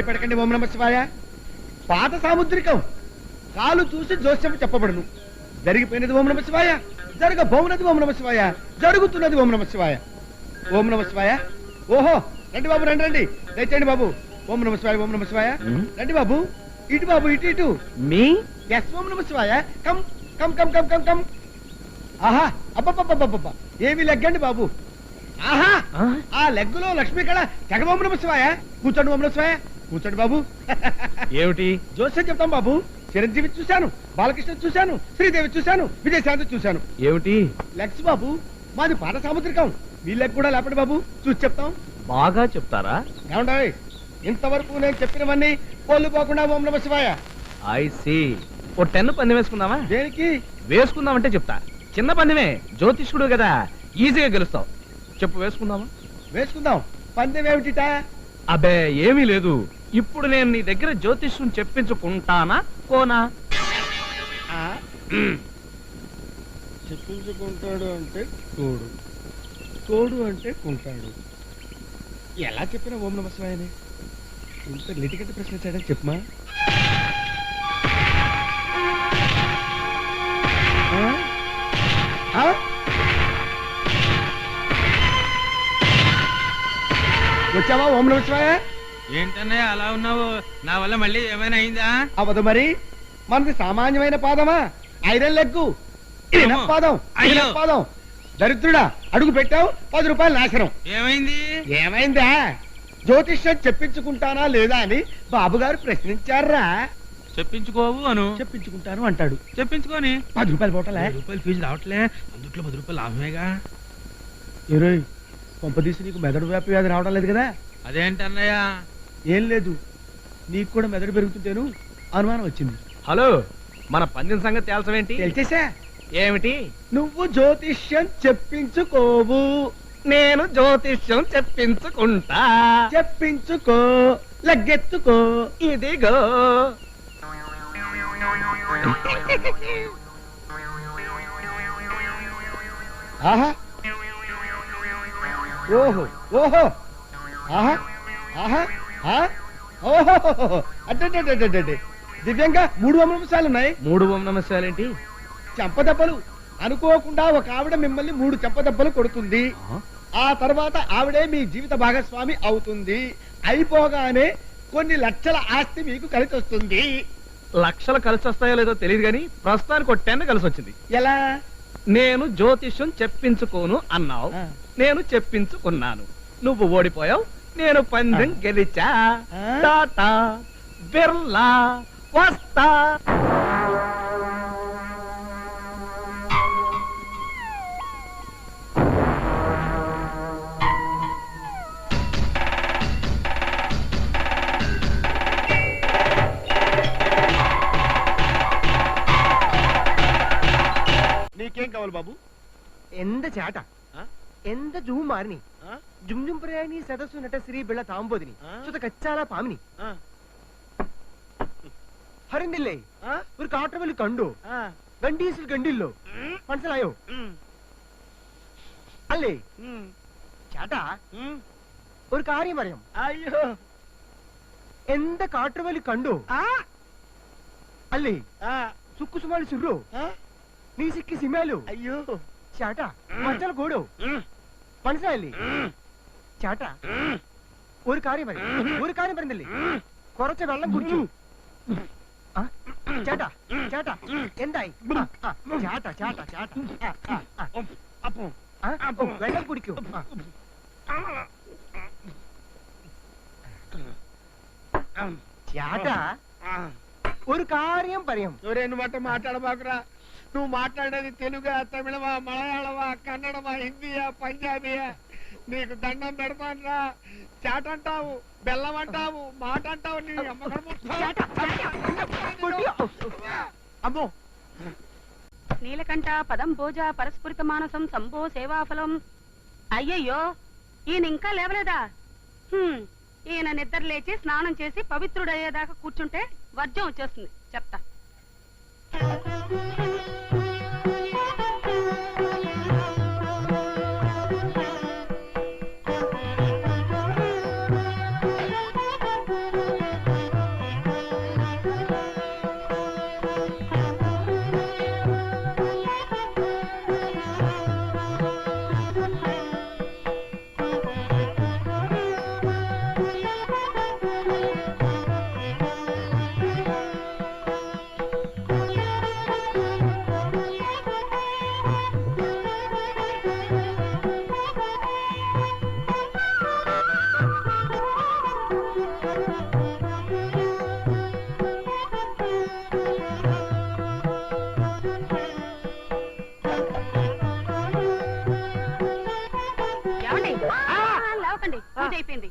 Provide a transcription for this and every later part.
భయపడకండి ఓం నమ శివాయ. పాత సాముద్రికం, కాలు చూసి జోస్యం చెప్పబడును. జరిగిపోయినది ఓం నమ శివాయ, జరగబోనది ఓం నమ శివాయ, జరుగుతున్నది ఓం నమ శివాయ. ఓం నమ శివాయ. ఓహో రండి బాబు, రండి రండి, దయచేయండి బాబు. ఓం నమ శివాయ, ఓం నమ శివాయ. రండి బాబు, ఇటు బాబు, ఇటు ఇటు. మీ ఎస్ ఓం నమ శివాయ. Come come come come come come. ఆహా అబ్బబ్బబ్బబ్బబ్బ, ఏమి లెగ్గండి బాబు. ఆహా ఆ లెగ్గులో లక్ష్మీ కళ. తెగ ఓం నమ శివాయ. కూర్చోండి ఓం నమ శివాయ, కూర్చోండి బాబు. ఏమిటి జోస్యం చెప్తాం బాబు. చిరంజీవి చూశాను, బాలకృష్ణ చూశాను, శ్రీదేవి చూశాను, విజయశాంతి చూశాను. ఏమిటి లెగ్స్ బాబు, మాది పాత సాముద్రికం. మీ లెగ్ కూడా లేపండి బాబు, చూసి చెప్తాం. బాగా చెప్తారా? ఏమంటాయి, ఇంతవరకు నేను చెప్పినవన్నీ పోలు పోకుండా ఓం నమ శివాయ. I see. ఓ 10 పందెం వేసుకుందామా? దేనికి? వేసుకుందామంటే చెప్తా. చిన్న పందెమే, జ్యోతిష్కుడు కదా, ఈజీగా గెలుస్తావు. చెప్పు, వేసుకుందామా? వేసుకుందాం. పందెం ఏమిటిట? అబ్బే ఏమీ లేదు. ఇప్పుడు నేను నీ దగ్గర జ్యోతిష్యం చెప్పించుకుంటానా కోనా? చెప్పించుకుంటాడు అంటే తోడు, తోడు అంటే కుంటాడు. ఎలా చెప్పినా ఓం నమ శివాయనే. ఇంత లిటిగట్టి ప్రశ్న చేయడం చెప్పమా. వచ్చావా ఓం నమ శివాయ? ఏంటన్నయ్య అలా ఉన్నావు? నా వల్ల మళ్ళీ ఏమైనా అయిందా? అవదు మరి, మనది సామాన్యమైన పాదమా? ఐరన్ లెగ్గు, పాదం, పాదం. దరిద్రుడా, అడుగు పెట్టావు, 10 రూపాయలు నాశనం. ఏమైంది? ఏమైందా? జ్యోతిష్యం చెప్పించుకుంటానా లేదా అని బాబుగారు ప్రశ్నించారా. చెప్పించుకోవు అను. చెప్పించుకుంటాను అంటాడు. చెప్పించుకొని 10 రూపాయలు పోటలే. 10 రూపాయలు ఫీజు రావట్లే, అందుట్లో 10 రూపాయలు లాభమేగా. ఏరోయ్, కొంపదీసి నీకు మెదడు వ్యాపి వ్యాధి రావడం లేదు కదా? అదేంటన్నయ్య? ఏం లేదు, నీకు కూడా మెదడు పెరుగుతుంటేను అనుమానం వచ్చింది. హలో, మన పందెం సంగతి తేల్చవేంటి? తెలిసేసా? ఏమిటి? నువ్వు జ్యోతిష్యం చెప్పించుకోవు, నేను జ్యోతిష్యం చెప్పించుకుంటా. చెప్పించుకో, లగ్గెత్తుకో. ఇదిగో. ఆహా, ఓహో ఓహో, ఆహా ఆహా, ఓహో, అడ్డే దివ్యంగా 3 అంశాలు ఉన్నాయి. 3 ఓం నమస్కారాలేంటి? చెంపదెబ్బలు. అనుకోకుండా ఒక ఆవిడ మిమ్మల్ని 3 చెంపదెబ్బలు కొడుతుంది. ఆ తర్వాత ఆవిడే మీ జీవిత భాగస్వామి అవుతుంది. అయిపోగానే కొన్ని లక్షల ఆస్తి మీకు కలిసి వస్తుంది. లక్షలు కలిసి వస్తాయో లేదో తెలియదు కానీ ప్రస్తుతానికి 10 కలిసి వచ్చింది. ఎలా? నేను జ్యోతిష్యం చెప్పించుకోను అన్నావు, నేను చెప్పించుకున్నాను. నువ్వు ఓడిపోయావు, నేను పందెం గెలిచా. టాటా బిర్లా వస్తా. నీకేం కావాలి బాబు? ಎಂದ ಚಾಟ ಎಂದ ಜೂ ಮಾರಿನಿ ಜುಮ್ ಜುಮ್ ಪ್ರಯಾಣಿ ಸದಸ್ಸು ನಟ ಶ್ರೀ ಬೆಳ್ಳ ತಾಂಬೋದಿನಿ ಸುತ ಕಚ್ಚಾಲ ಪಾಮಿನಿ ಹರಿಂದಿಲ್ಲೇ ഒരു കാട്ടുവലി കണ്ടു ഗണ്ടീസിൽ കണ്ടില്ലോ മനസ്സിലായോ അല്ലേ ചേട്ടാ ഒരു കാര്യം പറയാം అయ్యో എന്ത കാട്ടുവലി കണ്ടു അല്ലേ സുക്കു സുമാളി സുറു നീ സിക്കി സിമാലു అయ్యో ചേട്ടാ മച്ചൽ കൂടോ മനസ്സിലായില്ലേ ചേട്ടാ ഒരു കാര്യം പറയുന്നില്ലേ കുറച്ച് വെള്ളം കുടിച്ചു ചേട്ടാ ചേട്ടാ എന്തായി ചേട്ടാ ചേട്ടാ ചേട്ടാ വെള്ളം കുടിക്കൂ ചേട്ടാ ഒരു കാര്യം പറയാം నువ్వు మాట్లాడబాకురా. నువ్వు మాట్లాడేది తెలుగా, తమిళమా, మలయాళమా, కన్నడమా, హిందీయా, పంజాబీయా? నీకు దండం పెడతానురా. చాట అంటావు, బెల్లం అంటావు, మాట అంటావు. నీ అమ్మో. నీలకంఠ పదం భోజ పరస్ఫురిత మానసం సంభో సేవాఫలం. అయ్యయ్యో, ఈయన ఇంకా లేవలేదా? ఈయన నిద్ర లేచి స్నానం చేసి పవిత్రుడయ్యేదాకా కూర్చుంటే వర్జం వచ్చేస్తుంది. చెప్తా. లేవండి లేవకండి, పూజ అయిపోయింది.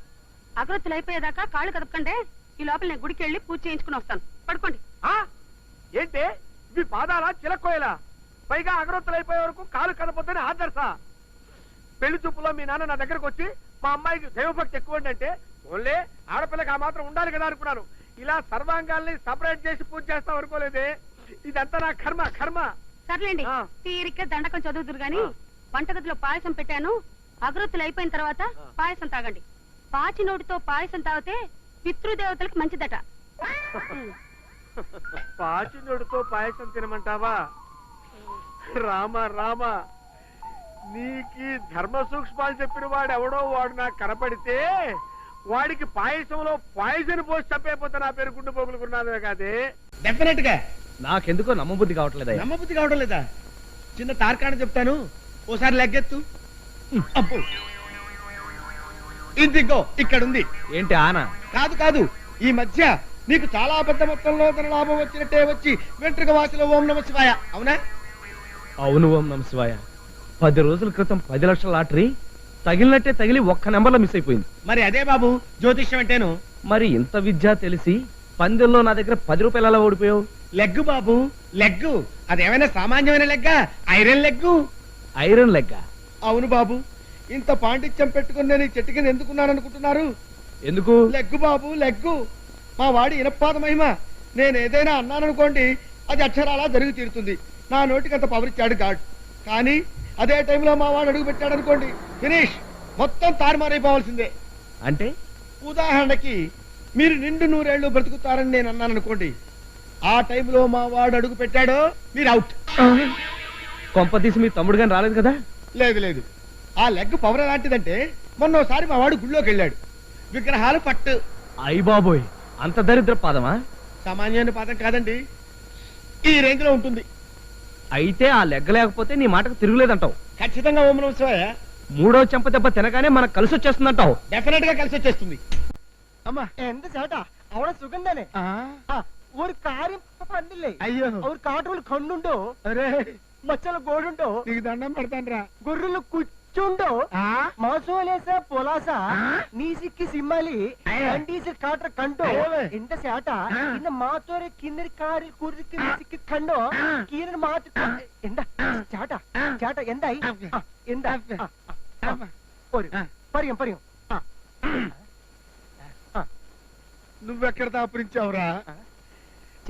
అగరొత్తులు అయిపోయేదాకా కాళ్ళు కదపకండి. ఈ లోపల నేను గుడికి వెళ్ళి పూజ చేయించుకుని వస్తాను. పడుకోండి. ఏంటి ఇవి పాదాలా చిలక్కోయలా? పైగా అగరొత్తులు అయిపోయే వరకు కాలు కదపొద్దని ఆదర్శా? పెళ్లి చూపులో మీ నాన్న నా దగ్గరకు వచ్చి మా అమ్మాయికి దైవభక్తి ఎక్కువ అంటే ఓన్లే ఆడపిల్లకి ఆ మాత్రం ఉండాలి కదా అనుకున్నాను. ఇలా సర్వాంగాల్ని సపరేట్ చేసి పూజ చేస్తాం అనుకోలేదే. ఇదంతా నా కర్మ కర్మ. సర్లేండి, తీరిక దండకం చదువుతురు గాని వంటగదిలో పాయసం పెట్టాను. అగరొత్తులు అయిపోయిన తర్వాత పాయసం తాగండి. పాచి నోటితో పాయసం తాగితే పితృదేవతలకు మంచిదట. పాచినోడుతో పాయసం తినమంటావా? రామ రామ, నీకి ధర్మ సూక్ష్మాలు చెప్పిన వాడు ఎవడో వాడు నాకు కనపడితే వాడికి పాయసంలో పాయిజన్ పోసి చంపైపోతే నా పేరు గుండు పోగులుకున్నాను కాదే. డెఫినెట్ గా నాకెందుకో నమ్మబుద్ధి కావట్లేదా? నమ్మబుద్ధి కావడం లేదా? చిన్న తార్కాణం చెప్తాను, ఓసారి లెగ్గెత్తు. అబ్బో, ఇదిగో ఇక్కడుంది. ఏంటి ఆన? కాదు కాదు, ఈ మధ్య నీకు చాలా పెద్ద మొత్తంలో ధన లాభం వచ్చినట్టే వచ్చి వెంట్రుక వాసిలో ఓం నమ శివాయ. అవునా? అవును, ఓం నమ శివాయ. 10 రోజుల క్రితం 10 లక్షల లాటరీ తగిలినట్టే తగిలి ఒక్క నెంబర్లో మిస్ అయిపోయింది. మరి అదే బాబు జ్యోతిష్యం అంటేను. మరి ఇంత విద్య తెలిసి పందెంలో నా దగ్గర 10 రూపాయలు ఎలా ఓడిపోయావు? లెగ్గు బాబు, లెగ్గు. అదేమైనా సామాన్యమైన లెగ్గా? Iron leg. ఐరన్ లెగ్గా? అవును బాబు. ఇంత పాండిత్యం పెట్టుకుని నేను ఈ చెట్టు కింద ఎందుకున్నాను అనుకుంటున్నారు? ఎందుకు? లెగ్గు బాబు, లెగ్గు. మా వాడి ఇనపాద మహిమ. నేను ఏదైనా అన్నాననుకోండి, అది అక్షరాలా జరిగి తీరుతుంది. నా నోటికి అంత పవర్ ఇచ్చాడు గాడ్. కానీ అదే టైంలో మా వాడు అడుగు పెట్టాడు అనుకోండి, ఫినిష్, మొత్తం తారుమారైపోవాల్సిందే. అంటే ఉదాహరణకి మీరు నిండు 100 ఏళ్ళు బ్రతుకుతారని నేను అన్నాను అనుకోండి, ఆ టైంలో మా వాడు అడుగు పెట్టాడో మీరు అవుట్. కొంపదీసి మీ తమ్ముడు గాని రాలేదు కదా? లేదు లేదు, ఆ లెగ్ పవర్ ఎలాంటిదంటే మొన్నోసారి మా వాడు గుళ్ళోకి వెళ్ళాడు, విగ్రహాలు పట్టు. అయ్య బాబోయ్, అంత దరిద్ర పాదమా? సామాన్యమైన పాదం కాదండి, ఈ రేంజ్ లో ఉంటుంది. అయితే ఆ లెగ్గ లేకపోతే నీ మాటకు తిరుగులేదంటావు. ఖచ్చితంగా ఓం నమః శివాయ. 3వ చెంప దెబ్బ తినగానే మనకు కలిసి వచ్చేస్తుందంటావు. డెఫినెట్ గా కలిసి వచ్చేస్తుంది. அம்மா எந்த சேட்டா அவன சுகந்தானே ஒரு காரியம் பண்ணில்லை. అయ్యో, அவர் காட்டுல கண்ணுண்டோ, అరే మచ్చల గోడుండో, నీకు దండం పెడతాను. గొర్రెలు కుచ్చుండో, మాసోలేస పొలాస నీసిక్కి సిమ్మలి కండీసి కాట్ర కంటో ఎంత సేట ఇన్న మాతోరే కిందరి కారి కురికి నీసిక్కి కండో కీరని మాత ఎంత చేట చేట ఎందాయి ఎంత ஒரு పరియం పరియం. నువ్వెక్కడ దాపురించావురా?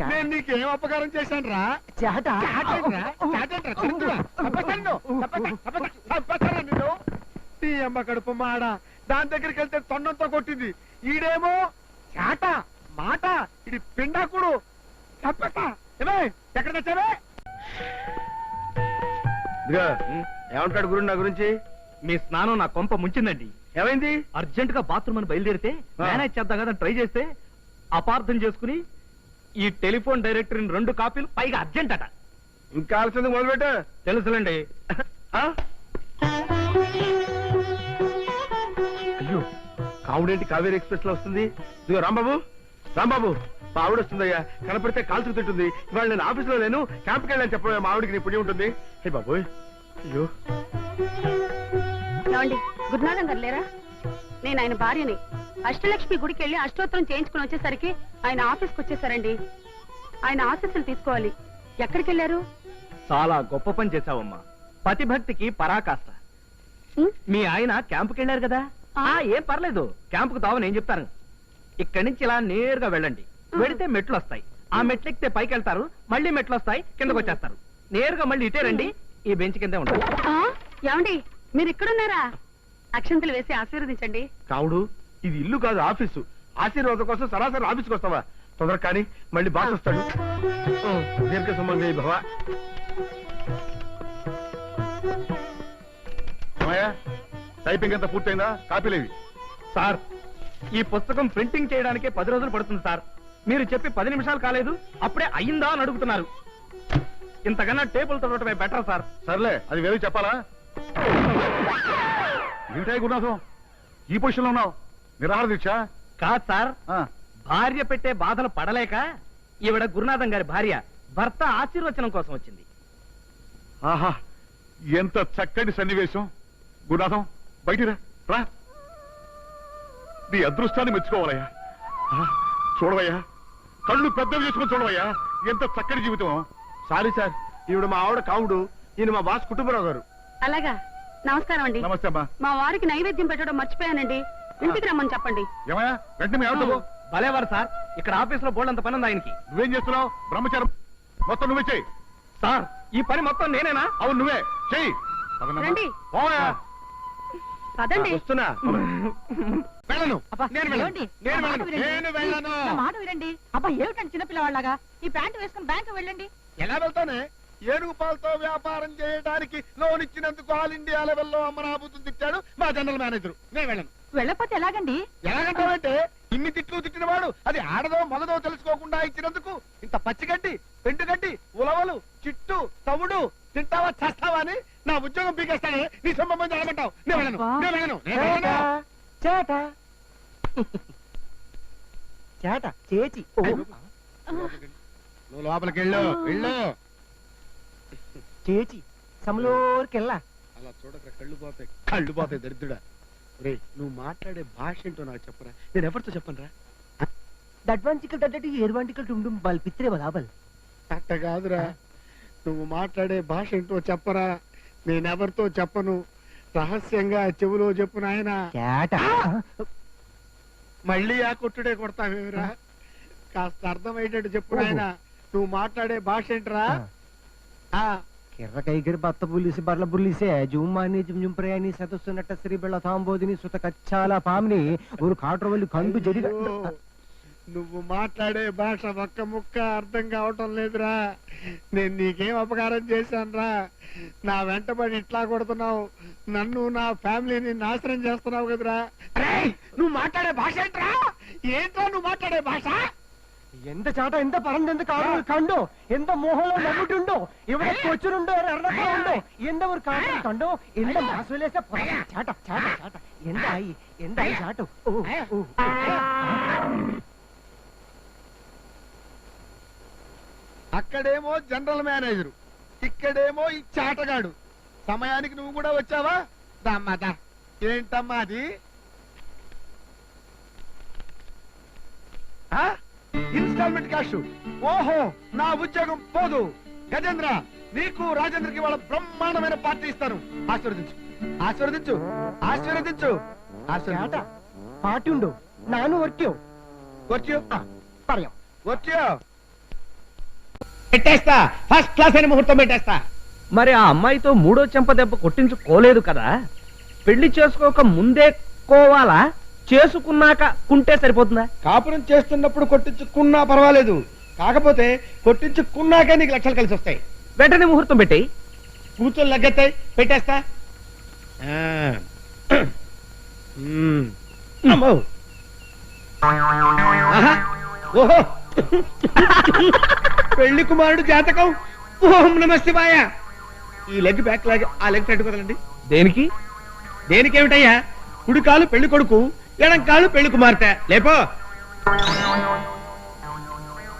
నేను నీకేం అపకారం చేశాను రా? చేట నీ అమ్మ కడుపు మాడ, దాని దగ్గరికి వెళ్తే తొండంతో కొట్టింది. ఈడేమో చేట మాట, ఇది పిండాకుడు. తప్పక ఎక్కడ తెచ్చావే? ఏమంటాడు గురు నా గురించి? మీ స్నానం నా కొంప ముంచిందండి. ఏమైంది? అర్జెంట్ గా బాత్రూమ్ అని బయలుదేరితే మేనేజ్ చేద్దాం కదా ట్రై చేస్తే అపార్థం చేసుకుని ఈ టెలిఫోన్ డైరెక్టరీని 2 కాపీలు పైగా అర్జెంట్ అట. ఇంకా ఆలస్యం మొదలుపెట్టు. తెలుసులేండి. అయ్యో, కావుడేంటి కావేరీ ఎక్స్ప్రెస్ లో వస్తుంది? ఇదిగో రాంబాబు, రాంబాబు, మా ఆవిడ వస్తుందయ్యా. కనపడితే కాల్చుకు తింటుంది. ఇవాళ నేను ఆఫీస్ లో లేను, క్యాంప్కి వెళ్ళని చెప్పబోయా. మా ఆవిడకి నీ పుణ్యం ఉంటుంది. హే బాబోయ్, అయ్యో. గురునాథం గారు లేరా? నేను ఆయన భార్యని. అష్టలక్ష్మి గుడికి వెళ్ళి అష్టోత్తరం చేయించుకుని వచ్చేసరికి ఆయన ఆఫీస్కి వచ్చేసారండి. ఆయన ఆశీస్సులు తీసుకోవాలి. ఎక్కడికి వెళ్ళారు? చాలా గొప్ప పని చేశావమ్మా. పతిభక్తికి పరాకాష్ట. మీ ఆయన క్యాంపుకి వెళ్ళారు కదా? ఏం పర్లేదు, క్యాంపుకు తావు నేను చెప్తాను. ఇక్కడి నుంచి ఇలా నేరుగా వెళ్ళండి. వెళితే మెట్లు వస్తాయి. ఆ మెట్లు ఎక్కితే పైకి వెళ్తారు, మళ్ళీ మెట్లు వస్తాయి, కిందకు వచ్చేస్తారు. నేరుగా మళ్ళీ ఇటే రండి, ఈ బెంచ్ కిందే ఉంటారు. ఏమండి, మీరు ఇక్కడున్నారా? అక్షంతలు వేసి ఆశీర్వదించండి. కావుడు, ఇది ఇల్లు కాదు, ఆఫీసు. ఆశీర్వాదం కోసం సరాసరి ఆఫీస్కి వస్తావా? తొందర కానీ, మళ్ళీ బాస్ వస్తాడు. దీర్ఘ సంబంధి భవ. టైపింగ్ అంతా పూర్తయిందా? కాపీలేవి? సార్, ఈ పుస్తకం ప్రింటింగ్ చేయడానికే 10 రోజులు పడుతుంది సార్. మీరు చెప్పి 10 నిమిషాలు కాలేదు, అప్పుడే అయ్యిందా అని అడుగుతున్నారు. ఇంతకన్నా టేబుల్ తొడటమే బెటర్ సార్. సర్లే, అది వేరే చెప్పాలా? ఏమిటాయి గురునాథం, ఈ పొజిషన్ లో ఉన్నావు? నిరాహార దీక్ష? కాదు సార్, భార్య పెట్టే బాధలు పడలేక ఈవిడ గురునాథం గారి భార్య భర్త ఆశీర్వచనం కోసం వచ్చింది. ఆహా, ఎంత చక్కటి సన్నివేశం. గురునాథం, బయటిరా రా. నీ అదృష్టాన్ని మెచ్చుకోవాలయ్యా. చూడవయ్యా, కళ్ళు పెద్దవి చేసుకుని చూడవయ్యా, ఎంత చక్కటి జీవితం. సారీ సార్, ఈవిడ మా ఆవిడ కావుడు, ఈయన మా బాస్ కుటుంబరావు గారు. అలాగా, నమస్కారం అండి. నమస్తే అమ్మా. మా వారికి నైవేద్యం పెట్టడం మర్చిపోయానండి, ఇంటికి రమ్మని చెప్పండి. ఏమయ్యా వెంటనే మీ ఆవిడతో భలేవారు సార్, ఇక్కడ ఆఫీస్ లో బోల్డ్ అంత పని ఉంది ఆయనకి. నువ్వేం చేస్తున్నావు? బ్రహ్మచారం మొత్తం నువ్వే చెయ్యి. సార్, ఈ పని మొత్తం నేనేనా? అవును నువ్వే చెయ్యి. పదనమ్మా. రండి. పోవయ్యా. పదండి. వస్తున్నా. వెళ్ళను. నేను వెళ్ళను. ఏమండి? నేను నా మాట వెళ్ళను. వినండి. నేను వెళ్ళను. నా మాట వినండి. అబ్బా ఏమిటండి చిన్నపిల్లవాళ్ళగా ఈ ప్యాంటు వేసుకుని బ్యాంకు వెళ్ళండి. ఎలా వెళ్తానే? ఏనుగు పాలతో వ్యాపారం చేయడానికి లోన్ ఇచ్చినందుకు ఆల్ ఇండియా లెవెల్లో అమ్మనాభూతులు తిట్టాడు మా జనరల్ మేనేజర్. నేను వెళ్ళను. వెళ్ళకపోతే ఎలాగండి? ఎలాగంటావంటే ఇన్ని తిట్లు తిట్టినవాడు అది ఆడదో మగదో తెలుసుకోకుండా ఇచ్చినందుకు ఇంత పచ్చిగడ్డి, పెండుగడ్డి, ఉలవలు, చిట్టు, తవుడు తింటావా చేస్తావా అని నా ఉద్యోగం పీకేస్తానే. నీ సంబంధం జరగమంటావు. నేను వెళ్ళను. నేను వెళ్ళను. నేను వెళ్ళను. చేట చేట చేచి ఓ. నువ్వు లోపలికి వెళ్ళు. వెళ్ళు. చేచి సమలోరికెళ్ళా. అలా చూడక కళ్ళు పోతాయి దరిద్రుడా. రే, నువ్వు మాట్లాడే భాష ఏంటో నాకు చెప్పరా. నేను ఎవరితో చెప్పనురా? దడ్వాంచికల్ దడ్డటి ఏర్వాంటికల్ టుండుం బల్పిత్రే బలాబల్. అట్ట కాదురా, నువ్వు మాట్లాడే భాష ఏంటో చెప్పరా. నేనెవరితో చెప్పను. రహస్యంగా చెవులో చెప్పు నాయన. చేట మళ్ళీ ఆ కొట్టుడే కొడతావేమిరా? కాస్త అర్థమయ్యేటట్టు చెప్పు నాయన. నువ్వు మాట్లాడే భాష ఏంట్రా? ఆ కిర్ర కైగిరి బత్త పులిసి బర్ల బుల్లిసే జుమ్మాని జుమ్ ప్రయాణి సదస్సునట్ట శ్రీ బెళ్ళ తాంబోదిని సుత కచ్చాల పామిని ఊరు కాట్రవల్లి కండు జరిగ. నువ్వు మాట్లాడే భాష ఒక్క ముక్క అర్థం కావటం లేదురా. నేను నీకేం అపకారం చేశానురా? నా వెంటబడి ఇట్లా కొడుతున్నావు, నన్ను నా ఫ్యామిలీని నాశనం చేస్తున్నావు కదరా. నువ్వు మాట్లాడే భాష ఏంట్రా? ఏంట్రా నువ్వు మాట్లాడే భాష? ఎంత చాట ఎంత పరందెంత కాడు కండు ఎంత మోహంలో నవ్వుతుండో ഇവിടെ കൊച്ചുണ്ടോ എറണാകുളമുണ്ടോ എന്താ ഒരു കാര്യം കണ്ടോ എന്താ മാസവിലേസ ചാട്ട ചാട്ട ചാട്ട എന്തായി എന്തായി ചാട്ടു ഓ ഓ అక్కడేమో జనరల్ మేనేజరు, ఇక్కడేమో ఈ చాటగాడు. సమయానికి నువ్వు కూడా వచ్చావా? దమ్మదా ఏంటమ్మా అది? Instalment cash. ఓహో, నా ఉద్యోగం పోదు. గజేంద్ర, నీకు రాజేంద్రకి వాళ్ళ బ్రహ్మాండమైన పార్టీ ఇస్తాను. ఆశీర్వదించు, ఆశీర్వదించు, ఆశీర్వదించు, ചേട്ടാ ఆశీర్వదించు. പാട്ടുണ്ടോ നാനും ഒറ്റയോ వచ్చి പറയാം వచ్చి పెట్టేస్తా. ఫస్ట్ క్లాస్ అయిన ముహూర్తం పెట్టేస్తా. మరి ఆ అమ్మాయితో మూడో చెంప దెబ్బ కొట్టించుకోలేదు కదా? పెళ్లి చేసుకోక ముందే కోవాలా, చేసుకున్నాక కుంటే సరిపోతుందా? కాపురం చేస్తున్నప్పుడు కొట్టించుకున్నా పర్వాలేదు, కాకపోతే కొట్టించుకున్నాకే నీకు లక్షలు కలిసి వస్తాయి. వెంటనే ముహూర్తం పెట్టేయి. కూతురు లగ్గెత్తాయి, పెట్టేస్తా. అమ్మో. ఆహా. ఓహో, పెళ్లి కుమారుడు జాతకం. ఓం నమ శివాయ. ఈ లెగ్ బ్యాక్ లాగే ఆ లెగ్ పెట్టుకోదండి. దేనికి? దేనికేమిటయ్యా? కుడి కాలు పెళ్లి కొడుకు, ఎడం కాలు పెళ్లి కుమార్తె. లేపో.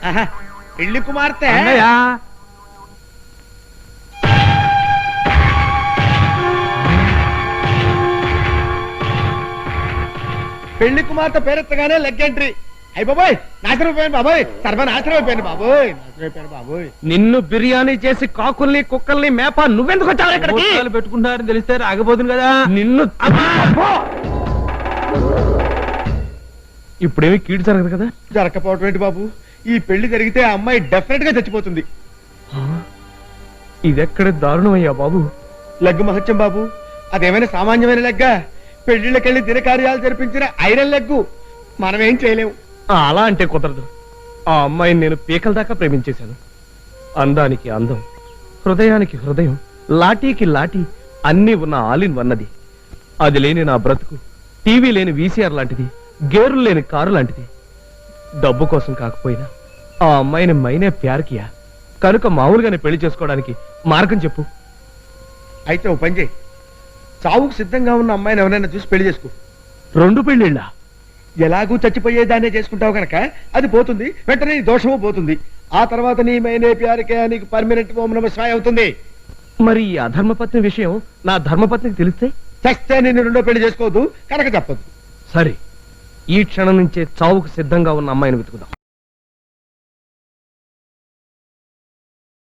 ఆహా, పెళ్లి కుమార్తె. అన్నయ్యా, పెళ్లి కుమార్తె పేరెత్తగానే లెగ్ ఎంట్రీ. అయ్యి బాబోయ్, నాశనం అయిపోయాను బాబోయ్, సర్వనాశనం అయిపోయాను బాబోయ్, నాశనం అయిపోయాను బాబోయ్. నిన్ను బిర్యానీ చేసి కాకుల్ని కుక్కల్ని మేప నువ్వెందుకు వచ్చావు ఇక్కడికి? పెట్టుకుంటారని తెలిస్తే ఆగబోతుంది కదా. నిన్ను ఇప్పుడేమి కీడు జరగదు కదా? జరగకపోవటం ఏంటి బాబు? ఈ పెళ్లి జరిగితే ఆ అమ్మాయి డెఫినెట్ గా చచ్చిపోతుంది. ఇదెక్కడ దారుణమయ్యా బాబు. లెగ్ మహత్యం బాబు, అదేమైనా సామాన్యమైన లెగ్గా? పెళ్లిళ్ళకెళ్లి దినకార్యాలు జరిపించిన ఐరన్ లెగ్గు. మనమేం చేయలేము. అలా అంటే కుదరదు. ఆ అమ్మాయిని నేను పీకల దాకా ప్రేమించేశాను. అందానికి అందం, హృదయానికి హృదయం, లాఠీకి లాఠీ అన్నీ ఉన్న ఆలిన్ వన్నది. అది లేని నా బ్రతుకు టీవీ లేని వీసీఆర్ లాంటిది, గేర్లు లేని కారు లాంటిది. డబ్బు కోసం కాకపోయినా ఆ అమ్మాయిని మైనే ప్యార్కియా. కనుక మామూలుగానే పెళ్లి చేసుకోవడానికి మార్గం చెప్పు. అయితే ఓ పని చేయి, చావుకు సిద్ధంగా ఉన్న అమ్మాయిని ఎవరైనా చూసి పెళ్లి చేసుకో. 2 పెళ్లిళ్ళ? ఎలాగూ చచ్చిపోయేదాన్నే చేసుకుంటావు కనుక అది పోతుంది, వెంటనే నీ దోషము పోతుంది. ఆ తర్వాత నీ మైనే ప్యారికే నీకు పర్మనెంట్ ఓం నమః శివాయ అవుతుంది. మరి ఈ అధర్మపత్ని విషయం నా ధర్మపత్నికి తెలిస్తే? చస్తే నిన్ను రెండో పెళ్లి చేసుకోవద్దు కనుక చెప్పదు. సరే, ఈ క్షణం నుంచే చావుకు సిద్ధంగా ఉన్న అమ్మాయిని వెతుకుదాం.